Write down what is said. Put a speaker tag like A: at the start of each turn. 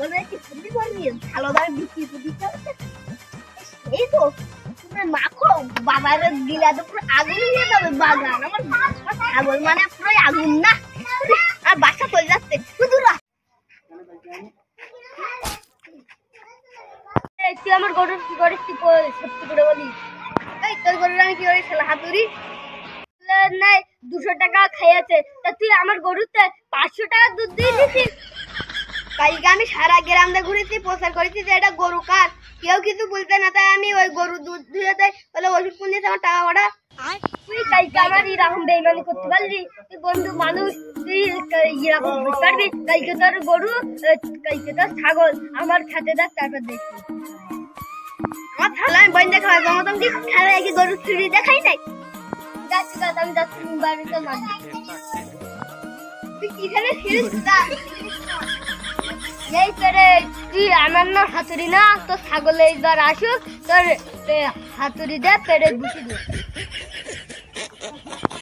A: ছাগলের কি ছবি করবি ভালো দামে বিক্রি দিতে হবে এই তো তুমি মাখো বাজারে দিলে তো পুরো আগুন নিয়ে যাবে বাগান আমার ছাগল মানে পুরো আগুন না আর বাসা চলে যাচ্ছে শুধু না তুই আমার গরুর কি করিস তুই সত্যি করে বলি এই তোর গরুর আমি কি করি শালা হাতুড়ি নাই 200 টাকা খাইয়াছে তা তুই আমার গরুতে 500 টাকা দুধ দিয়ে দিছিস কালকে আমি সারা গ্রামে ঘুরেছি প্রচার করেছি যে এটা গরু কার কেউ কিছু বলতে না তাই আমি ওই গরু দুধ দিয়ে দেয় বলে ওষুধ কোন দিয়েছে আমার টাকা কটা তুই কালকে আমার এরকম বেইমানি করতে পারলি তুই বন্ধু মানুষ তুই এরকম বুঝতে পারবি কালকে তোর গরু কালকে তোর ছাগল আমার খেতে দেখ তারপর দেখবি আমার থালা আমি বন্ধ খাওয়া জমা তুমি খেলা কি গরু চুরি দেখাই নাই যাচ্ছি দাদা আমি যাচ্ছি বাড়িতে নামবি তুই কিখানে ফিরিস এই করে তুই আমার না হাতুড়ি না তোর ছাগল এইবার আসুক তোর হাতুড়ি দে পেড়ে বুঝি দে